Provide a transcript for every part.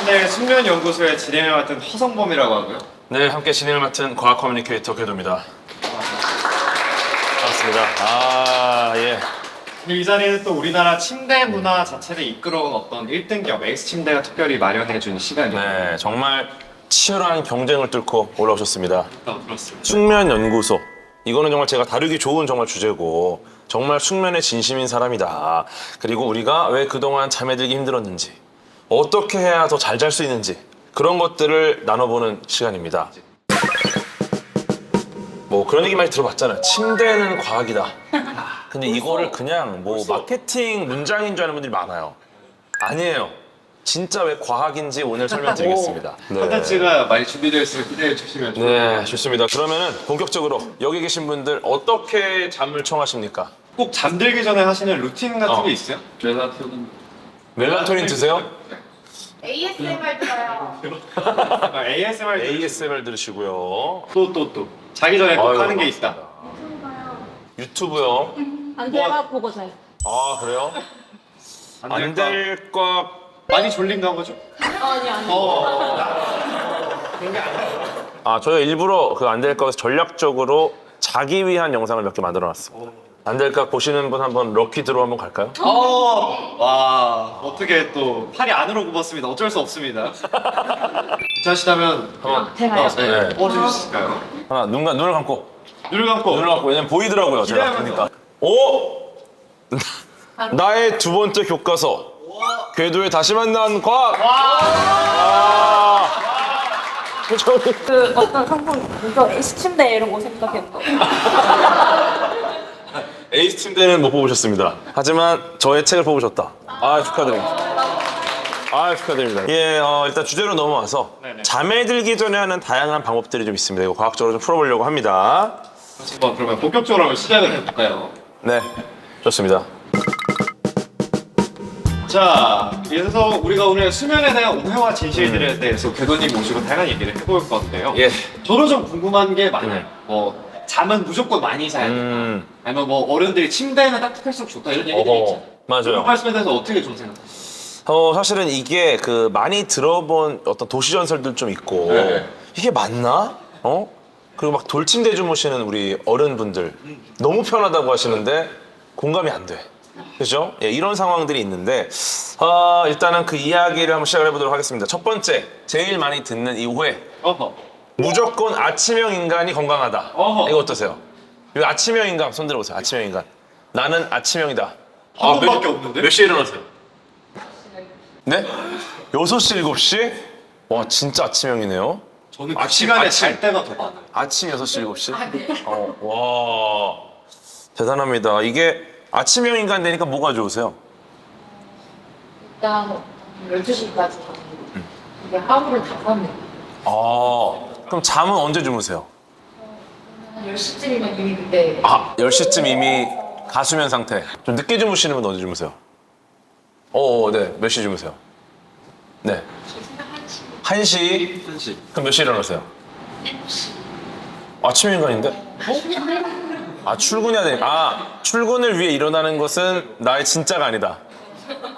침대 숙면연구소의 진행을 맡은 허성범이라고 하고요. 네, 함께 진행을 맡은 과학 커뮤니케이터 궤도입니다. 반갑습니다. 예. 이 자리는 또 우리나라 침대 문화 자체를 이끌어온 어떤 1등기업 X침대가 특별히 마련해준 시간이에요. 네, 정말 치열한 경쟁을 뚫고 올라오셨습니다. 그렇습니다. 숙면연구소. 이거는 정말 제가 다루기 좋은 정말 주제고 정말 숙면에 진심인 사람이다. 그리고 우리가 왜 그동안 잠에 들기 힘들었는지 어떻게 해야 더 잘 잘 수 있는지 그런 것들을 나눠보는 시간입니다. 뭐 그런 얘기 많이 들어봤잖아요. 침대는 과학이다. 근데 이거를 그냥 뭐 마케팅 문장인 줄 아는 분들이 많아요. 아니에요. 진짜 왜 과학인지 오늘 설명드리겠습니다. 컨텐츠가 많이 준비되어 있으면 기대해 주시면 좋을 것 같아요. 네, 좋습니다. 그러면은 본격적으로 여기 계신 분들 어떻게 잠을 청하십니까? 꼭 잠들기 전에 하시는 루틴 같은 어. 게 있어요? 멜라토닌 드세요? ASMR 들어요. ASMR ASMR 들으시고요. 또 자기 전에 꼭 아유, 하는 게 있다. 유튜브요. 안돼가 보고 자요. 아, 그래요? 안 될 것. 많이 졸린가 보죠? 아니. 저희가 일부러 그 안 될 것 전략적으로 자기 위한 영상을 몇 개 만들어 놨습니다. 안 될까 보시는 분 한번 럭키 드로 한번 갈까요? 와, 어떻게 또 팔이 안으로 굽었습니다. 어쩔 수 없습니다. 괜찮으시다면 제가요? 네. 뽑아주실 수 있을까요? 하나, 눈을 감고. 눈을 감고. 눈을 감고. 왜냐면 보이더라고요, 제가 기대하면서. 보니까. 오! 나의 두 번째 교과서. 궤도에 다시 만난 과학! 그 어떤 상품 이거 X침대 이런 거 생각했어. 에이스 침대는 못 뽑으셨습니다. 하지만 저의 책을 뽑으셨다. 축하드립니다. 축하드립니다. 예, 일단 주제로 넘어와서 네네. 잠에 들기 전에 하는 다양한 방법들이 좀 있습니다. 이거 과학적으로 좀 풀어보려고 합니다. 한번 그러면 본격적으로 한번 시작을 해볼까요? 네, 좋습니다. 자, 그래서 우리가 오늘 수면에 대한 오해와 진실들에 대해서 궤도님 모시고 다양한 얘기를 해볼 건데요. 예. 저도 좀 궁금한 게 많아요. 뭐 잠은 무조건 많이 자야 된다. 아니면 뭐 어른들이 침대에는 따뜻할수록 좋다 이런 얘기들이 있잖아요. 그런 맞아요. 말씀에 대해서 어떻게 좀 생각하세요? 사실은 이게 그 많이 들어본 어떤 도시 전설들 좀 있고 네. 이게 맞나? 그리고 막 돌침대 주무시는 우리 어른분들 너무 편하다고 하시는데 공감이 안 돼. 그죠? 예, 이런 상황들이 있는데 일단은 그 이야기를 한번 시작을 해보도록 하겠습니다. 첫 번째, 제일 많이 듣는 이 오해. 무조건 아침형 인간이 건강하다. 어허. 이거 어떠세요? 이 아침형 인간 손 들어보세요. 아침형 인간. 나는 아침형이다. 한 번밖에 없는데? 몇 시에 일어나세요? 네? 6시, 7시? 와, 진짜 아침형이네요. 저는 그 시간에 잘 때가 더 많아요. 아침 6시, 7시? 와, 대단합니다. 이게 아침형 인간 되니까 뭐가 좋으세요? 일단 12시까지 이게 하루를 다 샀네. 그럼 잠은 언제 주무세요? 한 10시쯤이면 이미 그때 10시쯤 이미 가수면 상태. 좀 늦게 주무시는 분 언제 주무세요? 네. 몇 시 주무세요? 네. 1시? 1시. 그럼 몇 시에 일어나세요? 아침 인간인데? 출근해야 돼. 출근을 위해 일어나는 것은 나의 진짜가 아니다.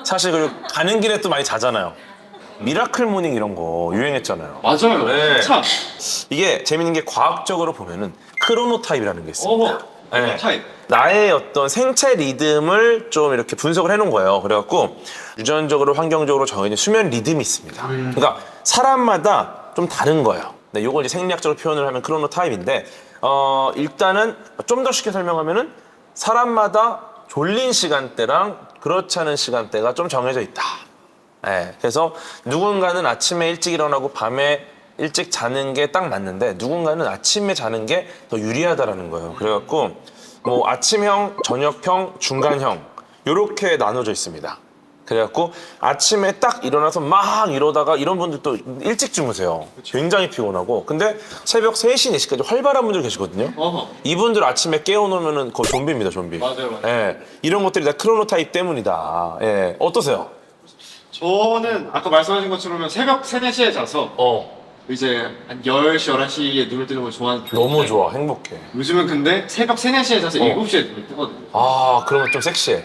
사실 그리고 가는 길에 또 많이 자잖아요. 미라클 모닝 이런 거 유행했잖아요. 맞아요. 네. 참. 이게 재밌는 게 과학적으로 보면은 크로노타입이라는 게 있어요. 네. 타입. 나의 어떤 생체 리듬을 좀 이렇게 분석을 해놓은 거예요. 그래갖고 유전적으로 환경적으로 정해진 수면 리듬이 있습니다. 그러니까 사람마다 좀 다른 거예요. 네, 이걸 이제 생리학적으로 표현을 하면 크로노타입인데 일단은 좀 더 쉽게 설명하면은 사람마다 졸린 시간대랑 그렇지 않은 시간대가 좀 정해져 있다. 네, 그래서 누군가는 아침에 일찍 일어나고 밤에 일찍 자는 게 딱 맞는데 누군가는 아침에 자는 게 더 유리하다라는 거예요. 그래갖고 뭐 아침형, 저녁형, 중간형 이렇게 나눠져 있습니다. 그래갖고 아침에 딱 일어나서 막 이러다가 이런 분들도 일찍 주무세요. 굉장히 피곤하고 근데 새벽 3시, 4시까지 활발한 분들 계시거든요. 이분들 아침에 깨워놓으면 거의 좀비입니다, 좀비. 맞아요. 예, 이런 것들이 다 크로노타입 때문이다. 예, 어떠세요? 저는 아까 말씀하신 것처럼 새벽 3, 4시에 자서 이제 한 10시, 11시에 눈을 뜨는 걸 좋아하는 너무 좋아, 행복해. 요즘은 근데 새벽 3, 4시에 자서 7시에 눈을 뜨거든요. 그러면 좀 섹시해.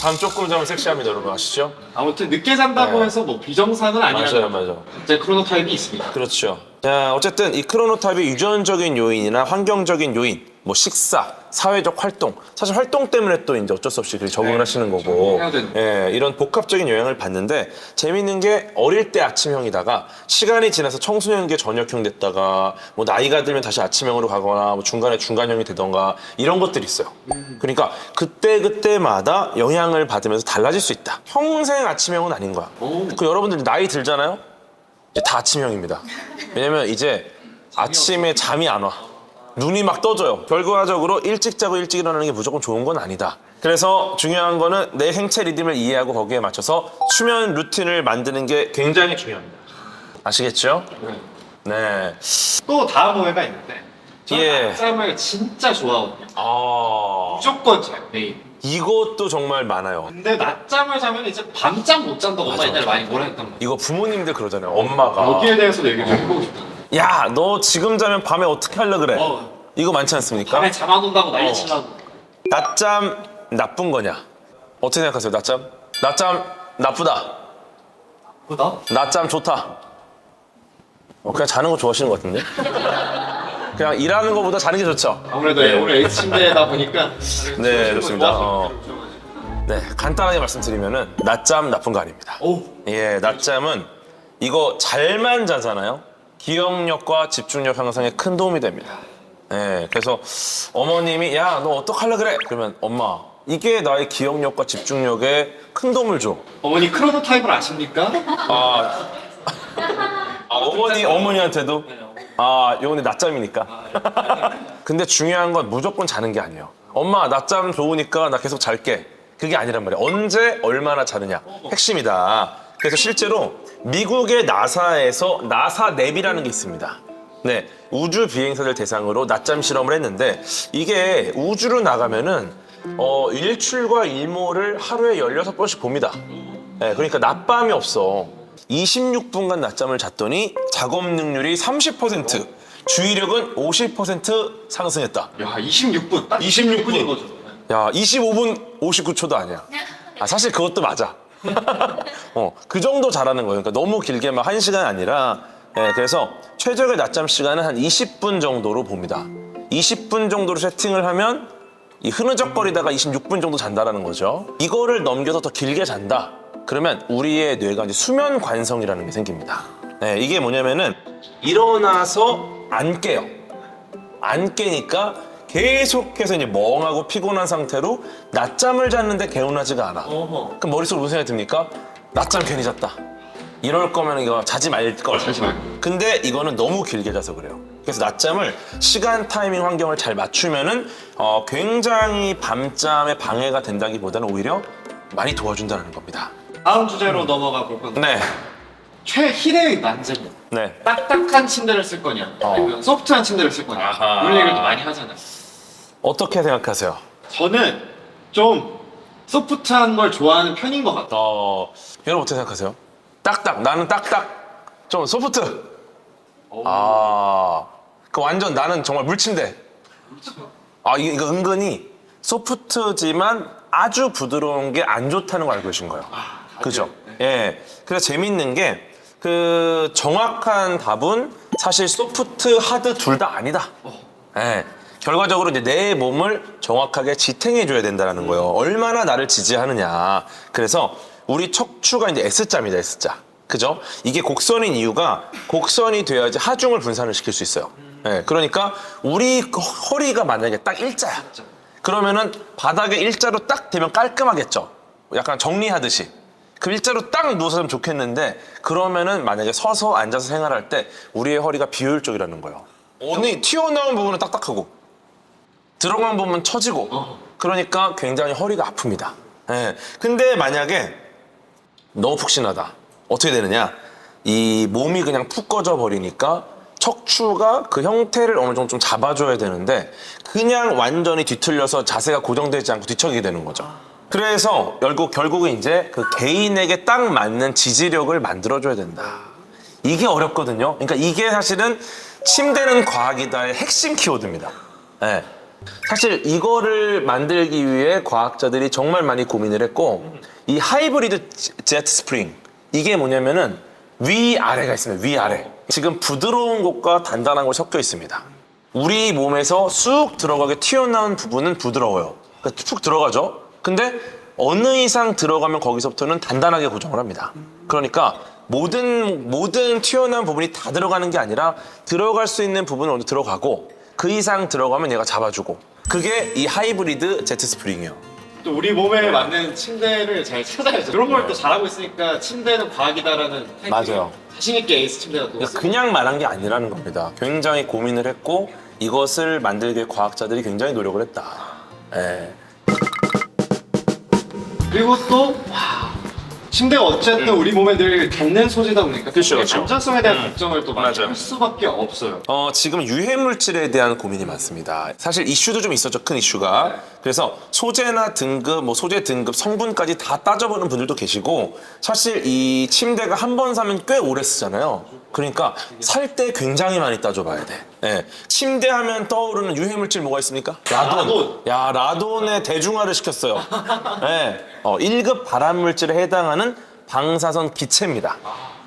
잠 조금 자면 섹시합니다, 여러분 아시죠? 아무튼 늦게 잔다고 네. 해서 뭐 비정상은 아니라는 맞아. 이제 크로노타입이 있습니다. 그렇죠. 자, 어쨌든 이 크로노타입의 유전적인 요인이나 환경적인 요인, 뭐 식사, 사회적 활동, 사실 활동 때문에 또 이제 어쩔 수 없이 그렇게 적응을 네, 하시는 거고, 적응해야 되는 예, 이런 복합적인 영향을 받는데 재밌는 게 어릴 때 아침형이다가 시간이 지나서 청소년기 저녁형 됐다가 뭐 나이가 들면 다시 아침형으로 가거나 뭐 중간에 중간형이 되던가 이런 것들이 있어요. 그러니까 그때마다 영향을 받으면서 달라질 수 있다. 평생 아침형은 아닌 거야. 오. 그 여러분들 나이 들잖아요? 이제 다 아침형입니다. 왜냐면 이제 아침에 잠이 안 와. 눈이 막 떠져요. 결과적으로 일찍 자고 일찍 일어나는 게 무조건 좋은 건 아니다. 그래서 중요한 거는 내 생체 리듬을 이해하고 거기에 맞춰서 수면 루틴을 만드는 게 굉장히 중요합니다. 아시겠죠? 네. 또 다음 오해가 있는데 저는 예. 낮잠을 진짜 좋아하거든요. 아, 무조건 자요 매일. 이것도 정말 많아요. 근데 낮잠을 자면 이제 밤잠 못 잔다고 엄마 옛날에 많이 뭐라 했단 말이야. 이거 부모님들 그러잖아요. 엄마가. 여기에 대해서도 얘기 좀 해보고 싶다. 야, 너 지금 자면 밤에 어떻게 하려 그래? 이거 많지 않습니까? 밤에 잠 안 온다고 난리 치려고. 낮잠 나쁜 거냐? 어떻게 생각하세요? 낮잠? 낮잠 나쁘다. 보다? 낮잠 좋다. 그냥 자는 거 좋아하시는 것 같은데? 그냥 일하는 것보다 자는 게 좋죠? 아무래도 오늘 H 침대다 보니까. 네, 좋습니다. 네, 간단하게 말씀드리면은 낮잠 나쁜 거 아닙니다. 오. 예, 낮잠은 이거 잘만 자잖아요. 기억력과 집중력 향상에 큰 도움이 됩니다. 예, 그래서 어머님이 야, 너 어떡하려 그래? 그러면 엄마, 이게 나의 기억력과 집중력에 큰 도움을 줘. 어머니 크로노타입을 아십니까? 어머니한테도? 요거는 낮잠이니까. 근데 중요한 건 무조건 자는 게 아니에요. 엄마, 낮잠 좋으니까 나 계속 잘게. 그게 아니란 말이에요. 언제 얼마나 자느냐. 핵심이다. 그래서 실제로 미국의 나사에서 나사냅이라는 게 있습니다. 네, 우주 비행사들 대상으로 낮잠 실험을 했는데 이게 우주로 나가면은 일출과 일몰을 하루에 16번씩 봅니다. 네, 그러니까 낮밤이 없어. 26분간 낮잠을 잤더니 작업 능률이 30%, 주의력은 50% 상승했다. 야 26분. 딱 26분. 거죠. 야, 25분 59초도 아니야. 사실 그것도 맞아. 그 정도 잘하는 거예요. 그러니까 너무 길게 막 1시간 아니라, 그래서 최적의 낮잠 시간은 한 20분 정도로 봅니다. 20분 정도로 세팅을 하면 이 흐느적거리다가 26분 정도 잔다라는 거죠. 이거를 넘겨서 더 길게 잔다. 그러면 우리의 뇌가 이제 수면 관성이라는 게 생깁니다. 네, 이게 뭐냐면은 일어나서 안 깨요. 안 깨니까 계속해서 이제 멍하고 피곤한 상태로 낮잠을 잤는데 개운하지가 않아. 어허. 그럼 머릿속으로 무슨 생각이 듭니까? 낮잠 괜히 잤다. 이럴 거면 이거 자지 말걸. 자지 말. 근데 이거는 너무 길게 자서 그래요. 그래서 낮잠을 시간, 타이밍, 환경을 잘 맞추면은 굉장히 밤잠에 방해가 된다기보다는 오히려 많이 도와준다는 겁니다. 다음 주제로 넘어가 볼 건데 네, 최희대의 난제는 네. 딱딱한 침대를 쓸 거냐 아니면 소프트한 침대를 쓸 거냐 아하. 이런 얘기를 또 많이 하잖아요. 어떻게 생각하세요? 저는 좀 소프트한 걸 좋아하는 편인 것 같아요. 여러분 어떻게 생각하세요? 딱딱, 나는 딱딱, 좀 소프트. 그 완전 나는 정말 물침대. 이거 은근히 소프트지만 아주 부드러운 게 안 좋다는 걸 알고 계신 거예요. 그죠? 예. 그래서 재밌는 게 그 정확한 답은 사실 소프트, 하드 둘 다 아니다. 예. 결과적으로 이제 내 몸을 정확하게 지탱해줘야 된다는 거예요. 얼마나 나를 지지하느냐. 그래서 우리 척추가 이제 S자입니다, S자. 그죠? 이게 곡선인 이유가 곡선이 돼야지 하중을 분산을 시킬 수 있어요. 예, 그러니까 우리 허리가 만약에 딱 일자야. 그러면은 바닥에 일자로 딱 되면 깔끔하겠죠. 약간 정리하듯이. 그 일자로 딱 누워서 하면 좋겠는데 그러면은 만약에 서서 앉아서 생활할 때 우리의 허리가 비효율적이라는 거예요. 어느 튀어나온 부분은 딱딱하고 들어간 부분은 처지고 그러니까 굉장히 허리가 아픕니다. 예. 근데 만약에 너무 푹신하다. 어떻게 되느냐? 이 몸이 그냥 푹 꺼져 버리니까 척추가 그 형태를 어느 정도 좀 잡아줘야 되는데 그냥 완전히 뒤틀려서 자세가 고정되지 않고 뒤척이게 되는 거죠. 그래서 결국은 이제 그 개인에게 딱 맞는 지지력을 만들어줘야 된다. 이게 어렵거든요. 그러니까 이게 사실은 침대는 과학이다의 핵심 키워드입니다. 네. 사실 이거를 만들기 위해 과학자들이 정말 많이 고민을 했고 이 하이브리드 제트 스프링 이게 뭐냐면은 위아래가 있습니다. 위아래. 지금 부드러운 곳과 단단한 곳이 섞여 있습니다. 우리 몸에서 쑥 들어가게 튀어나온 부분은 부드러워요. 그러니까 툭 들어가죠. 근데 어느 이상 들어가면 거기서부터는 단단하게 고정을 합니다. 그러니까 모든 튀어나온 부분이 다 들어가는 게 아니라 들어갈 수 있는 부분은 어느 들어가고 그 이상 들어가면 얘가 잡아주고 그게 이 하이브리드 제트 스프링이에요. 또 우리 몸에 맞는 침대를 잘 찾아야죠. 그런 걸 또 잘하고 있으니까 침대는 과학이다라는 타이틀이 맞아요. 자신 있게 에이스 침대가 또 그러니까 그냥 말한 게 아니라는 겁니다. 굉장히 고민을 했고 이것을 만들기 위해 과학자들이 굉장히 노력을 했다. 예. 그리고 또 침대가 어쨌든 우리 몸에 늘 닿는 소재다 보니까 그렇죠, 그렇죠. 안전성에 대한 걱정을 또 많이 맞아요. 할 수밖에 없어요. 지금 유해 물질에 대한 고민이 많습니다. 사실 이슈도 좀 있었죠, 큰 이슈가. 그래서 소재나 등급, 소재 등급, 성분까지 다 따져보는 분들도 계시고, 사실 이 침대가 한 번 사면 꽤 오래 쓰잖아요. 그러니까 살 때 굉장히 많이 따져봐야 돼. 예. 침대 하면 떠오르는 유해 물질 뭐가 있습니까? 라돈. 야, 라돈의 대중화를 시켰어요. 예. 1급 발암 물질에 해당하는 방사선 기체입니다.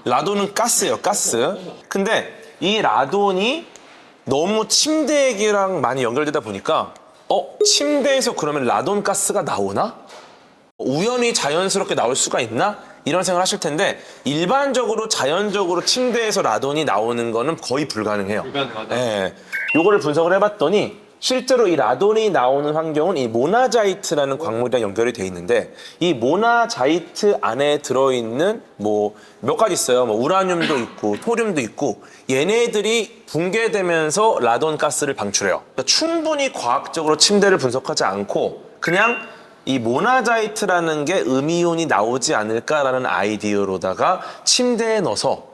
라돈은 가스예요, 가스. 근데 이 라돈이 너무 침대 얘기랑 많이 연결되다 보니까 침대에서 그러면 라돈 가스가 나오나? 우연히 자연스럽게 나올 수가 있나? 이런 생각을 하실 텐데 일반적으로 자연적으로 침대에서 라돈이 나오는 거는 거의 불가능해요. 불가능하다. 예. 요거를 분석을 해봤더니 실제로 이 라돈이 나오는 환경은 이 모나자이트라는 광물이랑 연결이 돼 있는데 이 모나자이트 안에 들어있는 몇 가지 있어요. 우라늄도 있고 토륨도 있고 얘네들이 붕괴되면서 라돈 가스를 방출해요. 그러니까 충분히 과학적으로 침대를 분석하지 않고 그냥 이 모나자이트라는 게 음이온이 나오지 않을까라는 아이디어로다가 침대에 넣어서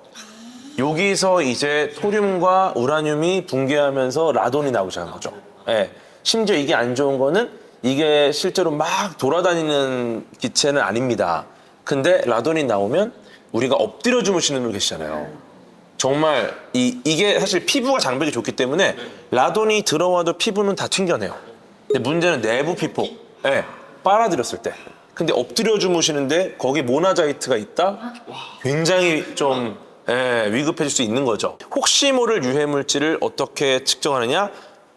여기서 이제 토륨과 우라늄이 붕괴하면서 라돈이 나오자는 거죠. 예. 심지어 이게 안 좋은 거는 이게 실제로 막 돌아다니는 기체는 아닙니다. 근데 라돈이 나오면 우리가 엎드려 주무시는 분 계시잖아요. 정말 이게 사실 피부가 장벽이 좋기 때문에 라돈이 들어와도 피부는 다 튕겨내요. 근데 문제는 내부 피폭. 예. 빨아들였을 때. 근데 엎드려 주무시는데 거기 모나자이트가 있다? 굉장히 좀 위급해질 수 있는 거죠. 혹시 모를 유해 물질을 어떻게 측정하느냐?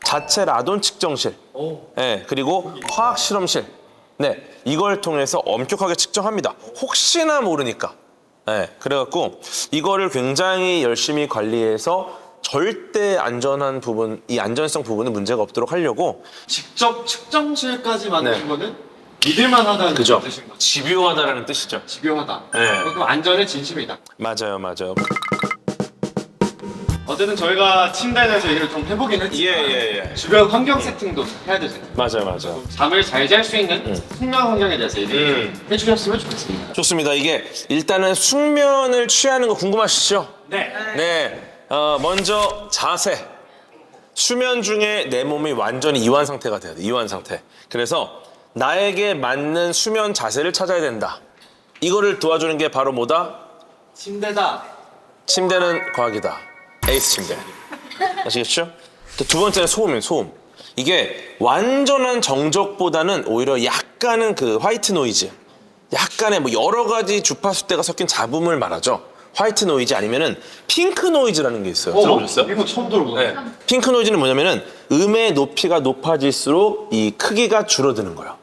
자체 라돈 측정실, 그리고 화학 실험실, 이걸 통해서 엄격하게 측정합니다. 혹시나 모르니까. 그래갖고 이거를 굉장히 열심히 관리해서 절대 안전한 부분, 이 안전성 부분은 문제가 없도록 하려고 직접 측정실까지 만드는 거는 믿을만하다는 그죠? 뜻인 거죠. 집요하다라는 뜻이죠. 집요하다. 네. 그럼 안전의 진심이다. 맞아요. 어쨌든 저희가 침대에 대해서 얘기를 좀 해보긴 했지만 예. 주변 환경 세팅도 해야 되잖아요. 맞아요. 잠을 잘 잘 수 있는 숙면 환경에 대해서 얘기를 해주셨으면 좋겠습니다. 좋습니다. 이게 일단은 숙면을 취하는 거 궁금하시죠? 네. 먼저 자세. 수면 중에 내 몸이 완전히 이완 상태가 돼야 돼. 이완 상태. 그래서 나에게 맞는 수면 자세를 찾아야 된다. 이거를 도와주는 게 바로 뭐다? 침대다. 침대는 과학이다. 에이스 침대. 아시겠죠? 두 번째는 소음이에요. 소음. 이게 완전한 정적보다는 오히려 약간은 그 화이트 노이즈, 약간의 여러 가지 주파수대가 섞인 잡음을 말하죠. 화이트 노이즈 아니면은 핑크 노이즈라는 게 있어요. 들어보셨어요? 이거 처음 들어보네. 핑크 노이즈는 뭐냐면은 음의 높이가 높아질수록 이 크기가 줄어드는 거예요.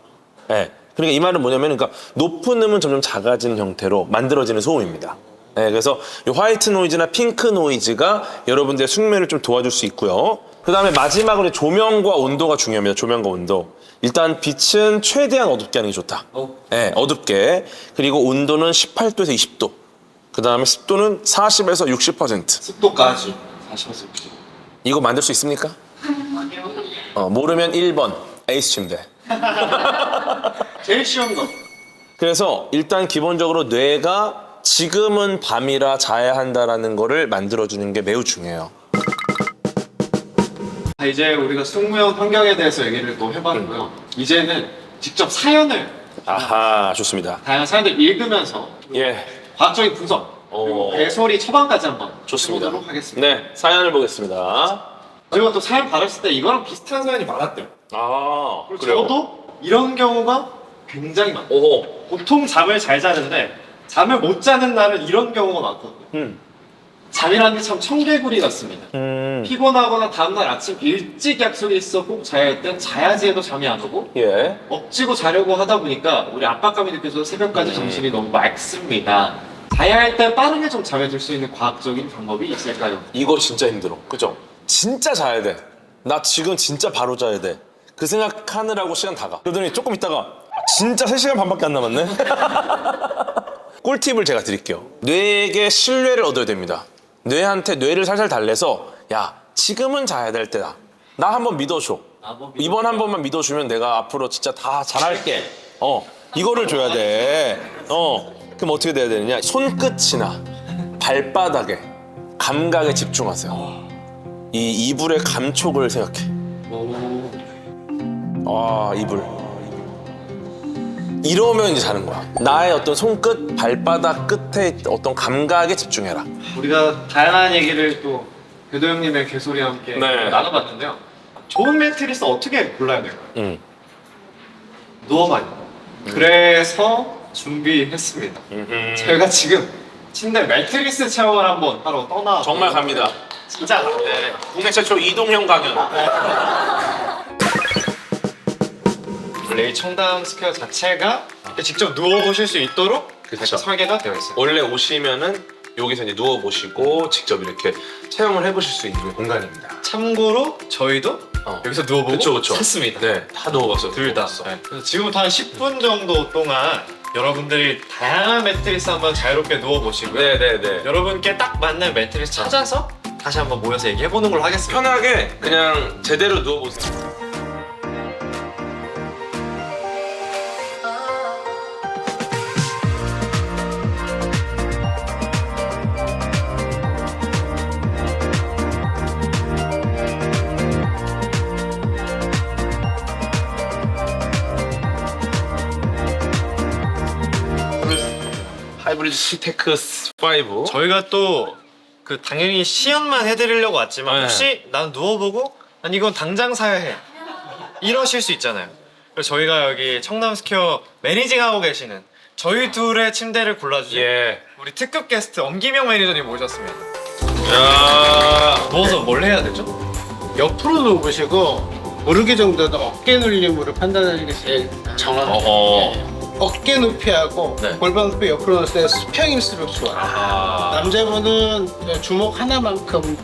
그러니까 이 말은 뭐냐면, 그러니까 높은 음은 점점 작아지는 형태로 만들어지는 소음입니다. 그래서 이 화이트 노이즈나 핑크 노이즈가 여러분들의 숙면을 좀 도와줄 수 있고요. 그 다음에 마지막으로 조명과 온도가 중요합니다. 조명과 온도. 일단 빛은 최대한 어둡게 하는 게 좋다. 어둡게. 그리고 온도는 18도에서 20도. 그 다음에 습도는 40에서 60%. 습도까지 40%. 이거 만들 수 있습니까? 모르면 1번 에이스 침대. 제일 쉬운 거. 그래서 일단 기본적으로 뇌가 지금은 밤이라 자야 한다라는 거를 만들어주는 게 매우 중요해요. 이제 우리가 숙면 환경에 대해서 얘기를 또 해봤고요. 이제는 직접 사연을 아하, 좋습니다. 다양한 사연들 읽으면서 예, 과학적인 분석 그리고 배소리 처방까지 한번 좋습니다. 해보도록 하겠습니다. 네, 사연을 보겠습니다. 저희가 또 사연 받았을 때 이거랑 비슷한 사연이 많았대요. 아, 그리고 저도 이런 경우가 굉장히 많아요. 오. 보통 잠을 잘 자는데 잠을 못 자는 날은 이런 경우가 많거든요. 잠이라는 게 참 청개구리 같습니다. 피곤하거나 다음날 아침 일찍 약속이 있어 꼭 자야 할 땐 자야지 해도 잠이 안 오고 예. 억지고 자려고 하다 보니까 우리 압박감이 느껴서 새벽까지 정신이 너무 맑습니다. 자야 할 때 빠르게 좀 잠에 들 수 있는 과학적인 방법이 있을까요? 이거 진짜 힘들어. 그죠? 진짜 자야 돼. 나 지금 진짜 바로 자야 돼. 그 생각하느라고 시간 다 가. 그러더니 조금 있다가 진짜 3시간 반밖에 안 남았네. 꿀팁을 제가 드릴게요. 뇌에게 신뢰를 얻어야 됩니다. 뇌한테 뇌를 살살 달래서 야, 지금은 자야 될 때다. 나 한번 믿어줘. 이번 한 번만 믿어주면 내가 앞으로 진짜 다 잘할게. 이거를 줘야 돼. 그럼 어떻게 돼야 되느냐? 손끝이나 발바닥에 감각에 집중하세요. 이 이불의 감촉을 생각해. 이불. 이러면 이제 자는 거야. 나의 어떤 손끝, 발바닥 끝에 어떤 감각에 집중해라. 우리가 다양한 얘기를 또 교도 형님의 개소리와 함께 네. 나눠봤는데요. 좋은 매트리스 어떻게 골라야 될까요? 누워봐요. 그래서 준비했습니다. 저희가 지금 침대 매트리스 체험을 한번 하러 떠나. 정말 갑니다. 진짜. 네. 국내 최초 이동형 강연. 원래 이 청담 스퀘어 자체가 직접 누워보실 수 있도록 그쵸. 설계가 되어 있어요. 원래 오시면은 여기서 이제 누워 보시고 직접 이렇게 체험을 해보실 수 있는 공간입니다. 참고로 저희도 여기서 누워보고 그쵸. 샀습니다. 네, 다 누워봤어. 둘 다. 그래서 지금부터 한 10분 정도 동안 여러분들이 다양한 매트리스 한번 자유롭게 누워보시고요. 네네네. 여러분께 딱 맞는 매트리스 찾아서 다시 한번 모여서 얘기해보는 걸로 하겠습니다. 편하게 그냥 제대로 누워보세요. 하이브리드 시테크스 5. 저희가 또 그 당연히 시연만 해드리려고 왔지만 네. 혹시 난 누워보고 아니 이건 당장 사야 해 이러실 수 있잖아요. 그래서 저희가 여기 청담 스퀘어 매니징하고 계시는 저희 둘의 침대를 골라주신 예. 우리 특급 게스트 엄기명 매니저님 모셨습니다. 야. 누워서 뭘 해야 되죠? 옆으로 누우시고 무르기 정도는 어깨 눌림으로 판단하는 게 제일 정확해요. 어허. 어깨 높이하고 네. 골반 높이 옆으로 넣을 때 수평일수록 좋아요. 남자분은 주먹 하나만큼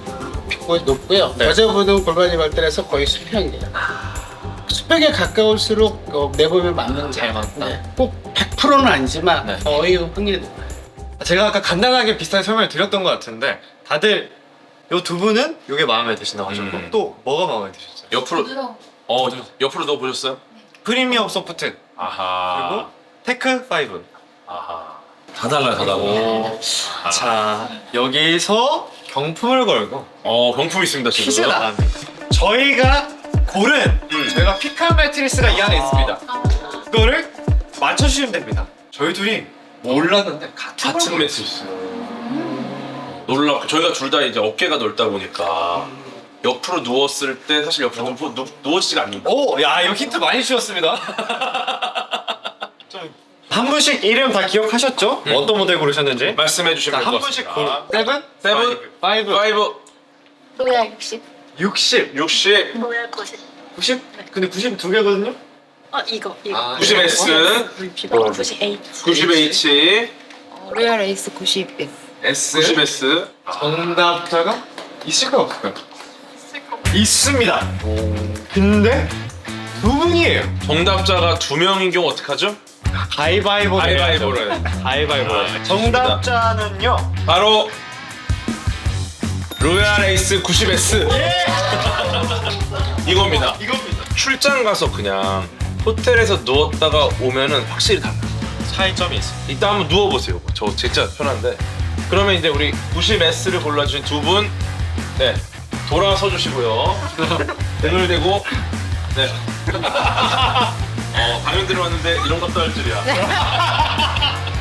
높고요. 네. 여자분은 골반이 발달해서 거의 수평이에요. 수평에 가까울수록 내범에 맞는 잘 거예요. 맞다. 꼭 100%는 아니지만 네. 거의 확률이 높아요. 제가 아까 간단하게 비슷한 설명을 드렸던 것 같은데 다들 요 두 분은 이게 마음에 드신다고 하셨고 또 뭐가 마음에 드셨어요? 옆으로. 옆으로 누워 보셨어요? 프리미엄 소프트 아하. 그리고 테크 5. 아하. 다 달라요, 다 달라. 자 여기서 경품을 걸고 경품 있습니다, 지금. 퀴즈 나갑니다. 저희가 고른 저희가 픽한 매트리스가 이 안에 있습니다. 그거를 맞춰주시면 됩니다. 저희 둘이 몰랐는데 같은 매트리스. 놀라. 저희가 둘 다 이제 어깨가 넓다 보니까 옆으로 누웠을 때 사실 옆으로 누워지지가 않는다. 오, 야 이거 힌트 많이 주셨습니다. 한 분씩 이름 다 기억하셨죠? 어떤 모델 고르셨는지? 말씀해 주시면 자, 될 한 것 분씩 같습니다. 고르. 세븐? 세븐? 파이브. 로얄 60. 60. 60. 로얄 90. 90? 근데 90 두 개거든요? 이거. 90S. 98. 90H. 로얄 에이스 90. S. 90S. 정답자가 있을까요 없을까요? 있습니다. 근데 두 분이에요. 정답자가 2명인 경우 어떡하죠? 가위바위보. 가위바위보를 해요. 가위바위보. 아, 정답자는요. 바로 로얄 에이스 90S. 이겁니다. 출장 가서 그냥 호텔에서 누웠다가 오면은 확실히 달라요. 차이점이 있어요. 이따 한번 누워보세요. 저 진짜 편한데. 그러면 이제 우리 90S를 골라주신 두 분, 네, 돌아서 주시고요. 등을 대고, 네. 강연 들어왔는데 이런 것도 할 줄이야.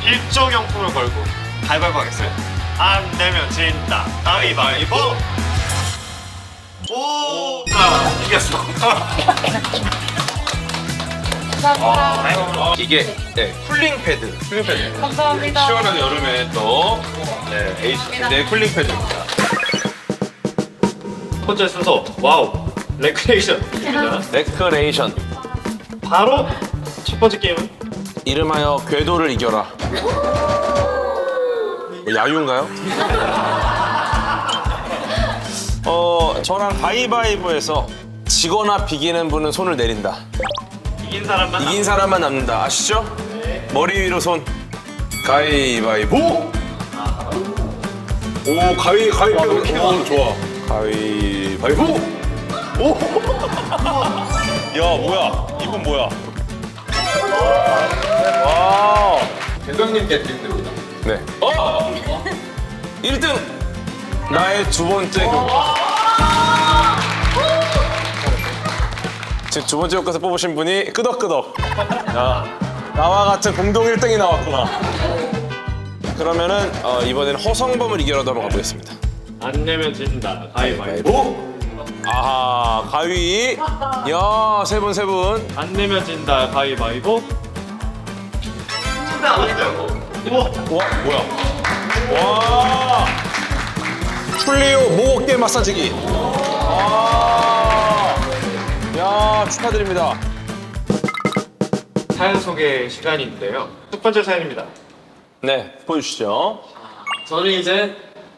일조경품을 걸고 가위바위보 하겠어요. 안 되면 진다. 가위바위보. 오! 자, 이겼어. 감사합니다. 이게 네, 쿨링 패드. 쿨링 패드. 감사합니다. 시원한 여름에 또 네, HP 쿨링 패드입니다. 첫 번째 순서 와우 레크레이션입니다. 레크레이션. 바로 첫 번째 게임은 이름하여 궤도를 이겨라. 뭐 야유인가요? 저랑 가위바위보에서 지거나 비기는 분은 손을 내린다. 이긴 사람만 이긴 사람만 남는다. 아시죠? 머리 위로 손. 가위바위보. 오, 가위바위보. 좋아. 가위바위보. 오. 야, 뭐야? 이분 뭐야? 와. 대장님께 드립니다. 네. 1등. 나의 두 번째 효과. 지금 두 번째 효과에서 뽑으신 분이 끄덕끄덕. 야, 나와 같은 공동 1등이 나왔구나. 그러면은 이번에는 허성범을 이겨라도 한번 가보겠습니다. 안 내면 진다. 가위바위보. 아하, 가위. 야, 세 분. 안 내면 진다. 가위바위보. 진짜 안 왔어요. 와, 뭐야? 와. 플리오 목 어깨 마사지기. 야, 축하드립니다. 사연 소개 시간인데요. 첫 번째 사연입니다. 네, 보여주시죠. 저는 이제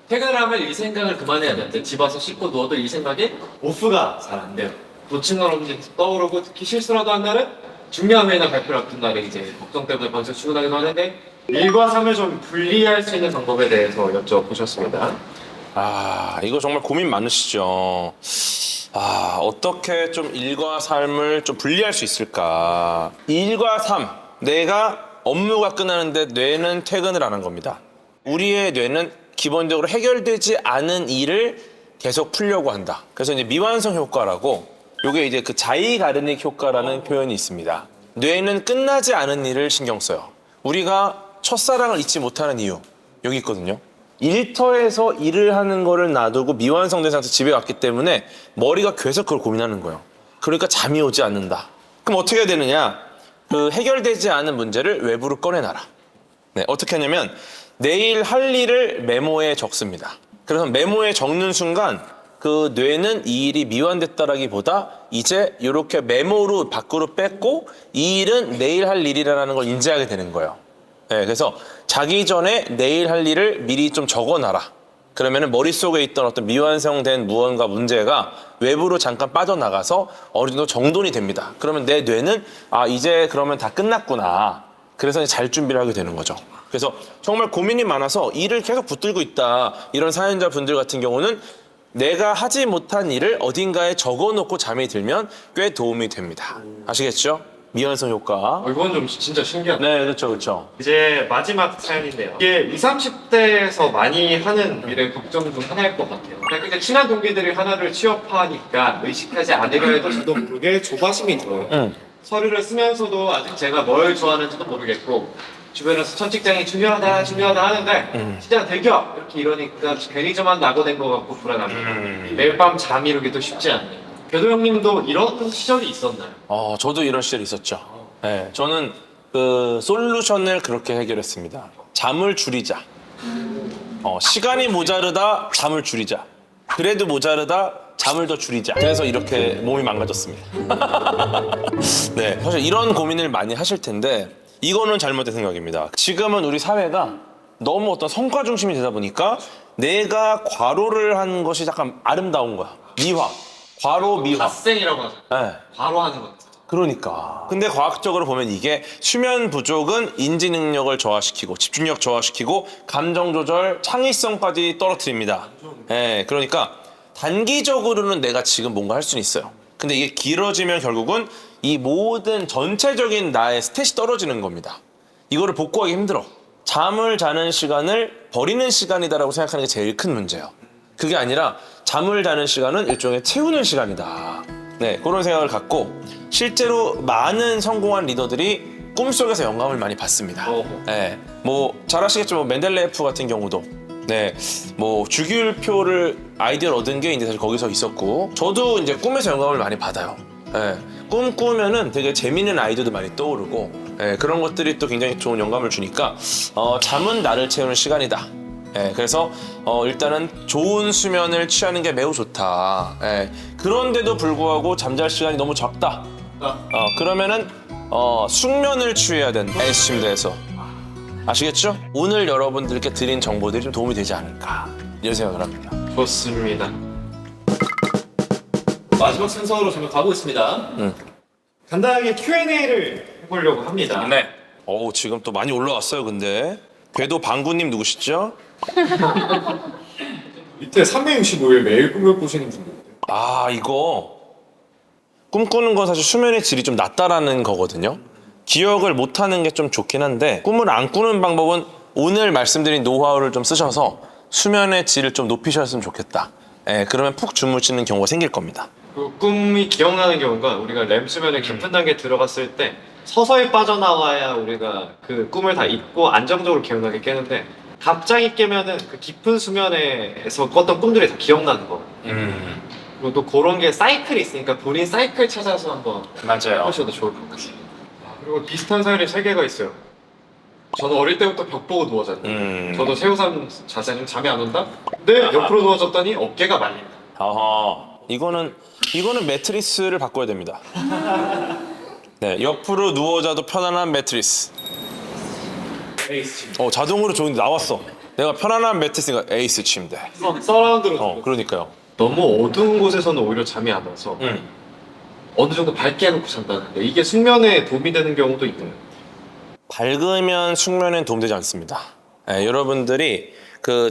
퇴근을 하면 이 생각을 그만해야 되는데 집 와서 씻고 누워도 이 생각이 오프가 잘 안 돼요. 놓친 건 언제 떠오르고 특히 실수라도 한 날은 중요한 회의나 발표를 앞둔 날에 이제 걱정 때문에 먼저 출근하기도 하는데 일과 삶을 좀 분리할 수 있는 방법에 대해서 여쭤보셨습니다. 이거 정말 고민 많으시죠? 어떻게 좀 일과 삶을 좀 분리할 수 있을까? 일과 삶, 내가 업무가 끝나는데 뇌는 퇴근을 안 한 겁니다. 우리의 뇌는 기본적으로 해결되지 않은 일을 계속 풀려고 한다. 그래서 이제 미완성 효과라고, 요게 이제 그 자이가르닉 효과라는 표현이 있습니다. 뇌는 끝나지 않은 일을 신경 써요. 우리가 첫사랑을 잊지 못하는 이유, 여기 있거든요. 일터에서 일을 하는 거를 놔두고 미완성된 상태에서 집에 갔기 때문에 머리가 계속 그걸 고민하는 거예요. 그러니까 잠이 오지 않는다. 그럼 어떻게 해야 되느냐? 그 해결되지 않은 문제를 외부로 꺼내놔라. 네, 어떻게 하냐면 내일 할 일을 메모에 적습니다. 그래서 메모에 적는 순간 그 뇌는 이 일이 미완됐다라기보다 이제 이렇게 메모로 밖으로 뺐고 이 일은 내일 할 일이라는 걸 인지하게 되는 거예요. 네, 그래서 자기 전에 내일 할 일을 미리 좀 적어놔라. 그러면은 머릿속에 있던 어떤 미완성된 무언가 문제가 외부로 잠깐 빠져나가서 어느 정도 정돈이 됩니다. 그러면 내 뇌는 이제 그러면 다 끝났구나. 그래서 이제 잘 준비를 하게 되는 거죠. 그래서 정말 고민이 많아서 일을 계속 붙들고 있다. 이런 사연자분들 같은 경우는 내가 하지 못한 일을 어딘가에 적어놓고 잠이 들면 꽤 도움이 됩니다. 아시겠죠? 미완성 효과. 이건 좀 진짜 신기하다. 네, 그렇죠. 이제 마지막 사연인데요. 이게 20, 30대에서 많이 하는 일의 걱정 중 하나일 것 같아요. 근데 친한 동기들이 하나를 취업하니까 의식하지 않으려 해도 저도 모르게 조바심이 들어요. 서류를 쓰면서도 아직 제가 뭘 좋아하는지도 모르겠고 주변에서 첫 직장이 중요하다 하는데 진짜 대기업 이렇게 이러니까 괜히 저만 낙오된 것 같고 불안합니다. 매일 밤 잠이 이루기도 쉽지 않네요. 궤도 형님도 이런 시절이 있었나요? 저도 이런 시절이 있었죠. 네, 저는 그 솔루션을 그렇게 해결했습니다. 잠을 줄이자. 시간이 모자르다, 잠을 줄이자. 그래도 모자르다, 잠을 더 줄이자. 그래서 이렇게 몸이 망가졌습니다. 네, 사실 이런 고민을 많이 하실 텐데 이거는 잘못된 생각입니다. 지금은 우리 사회가 너무 어떤 성과 중심이 되다 보니까 내가 과로를 한 것이 약간 아름다운 거야. 미화. 과로 미화. 갓생이라고 하죠. 네. 바로 하는 거. 그러니까. 근데 과학적으로 보면 이게 수면 부족은 인지 능력을 저하시키고 집중력 저하시키고 감정 조절, 창의성까지 떨어뜨립니다. 예, 그러니까 단기적으로는 내가 지금 뭔가 할 수는 있어요. 근데 이게 길어지면 결국은 이 모든 전체적인 나의 스탯이 떨어지는 겁니다. 이거를 복구하기 힘들어. 잠을 자는 시간을 버리는 시간이다라고 생각하는 게 제일 큰 문제예요. 그게 아니라 잠을 자는 시간은 일종의 채우는 시간이다. 네, 그런 생각을 갖고 실제로 많은 성공한 리더들이 꿈속에서 영감을 많이 받습니다. 네, 뭐 잘 아시겠지만 맨델레예프 같은 경우도 네, 뭐 주기율표를 아이디어를 얻은 게 이제 사실 거기서 있었고, 저도 이제 꿈에서 영감을 많이 받아요. 예, 꿈 꾸면은 되게 재밌는 아이디어도 많이 떠오르고, 예, 그런 것들이 또 굉장히 좋은 영감을 주니까 잠은 나를 채우는 시간이다. 예, 그래서 일단은 좋은 수면을 취하는 게 매우 좋다. 예, 그런데도 불구하고 잠잘 시간이 너무 적다. 그러면은 숙면을 취해야 된다. A씨 침대에서. 아시겠죠? 오늘 여러분들께 드린 정보들이 좀 도움이 되지 않을까 이런 생각을 합니다. 좋습니다. 마지막 순서로 저는 가보겠습니다. 간단하게 Q&A를 해보려고 합니다. 네. 지금 또 많이 올라왔어요. 근데 궤도 방구님 누구시죠? 이때 365일 매일 꿈을 꾸시는 분들. 이거 꿈꾸는 건 사실 수면의 질이 좀 낮다라는 거거든요. 기억을 못하는 게 좀 좋긴 한데 꿈을 안 꾸는 방법은 오늘 말씀드린 노하우를 좀 쓰셔서 수면의 질을 좀 높이셨으면 좋겠다. 그러면 푹 주무시는 경우가 생길 겁니다. 그 꿈이 기억나는 경우가 우리가 렘 수면의 깊은 단계에 들어갔을 때 서서히 빠져나와야 우리가 그 꿈을 다 잊고 안정적으로 개운하게 깨는데 갑자기 깨면은 그 깊은 수면에서 꿨던 꿈들이 다 기억나는 거. 그리고 또 그런 게 사이클이 있으니까 본인 사이클 찾아서 한번 맞아요. 해보셔도 좋을 것 같아요. 그리고 비슷한 사연이 3개가 있어요. 저는 어릴 때부터 벽 보고 누워잤는데 저도 새우삼 자세는 잠이 안 온다? 근데 옆으로 누워졌더니 어깨가 말린다. 이거는 매트리스를 바꿔야 됩니다. 네, 옆으로 누워자도 편안한 매트리스. 에이스 침대. 자동으로 좋은데 나왔어. 내가 편안한 매트리스가 에이스 침대. 서라운드로 그러니까요. 너무 어두운 곳에서는 오히려 잠이 안 와서 어느 정도 밝게 해놓고 잔다는데 이게 숙면에 도움이 되는 경우도 있나요? 밝으면 숙면엔 도움되지 않습니다. 여러분들이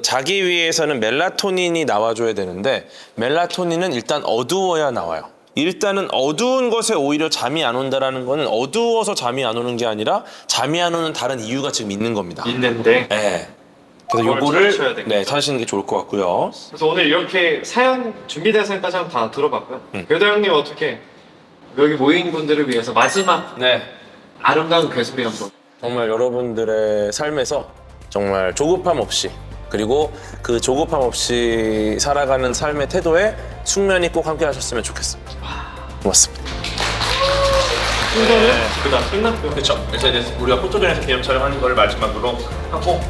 자기 위해서는 멜라토닌이 나와줘야 되는데 멜라토닌은 일단 어두워야 나와요. 일단은 어두운 것에 오히려 잠이 안 온다라는 거는 어두워서 잠이 안 오는 게 아니라 잠이 안 오는 다른 이유가 지금 있는 겁니다. 있는데 그래서 그걸 요거를 찾으셔야 되겠죠. 찾으시는 게 좋을 것 같고요. 그래서 오늘 이렇게 사연 준비된 사연까지 한번 다 들어봤고요. 교도 형님 어떻게 여기 모인 분들을 위해서 마지막 아름다운 괴소리 한번. 정말 여러분들의 삶에서 정말 조급함 없이 그리고 그 조급함 없이 살아가는 삶의 태도에 숙면이 꼭 함께 하셨으면 좋겠습니다. 고맙습니다. 순서는 그다음 끝났고요. 그렇죠. 그래서 이제 우리가 포토존에서 기념 촬영하는 걸 마지막으로 하고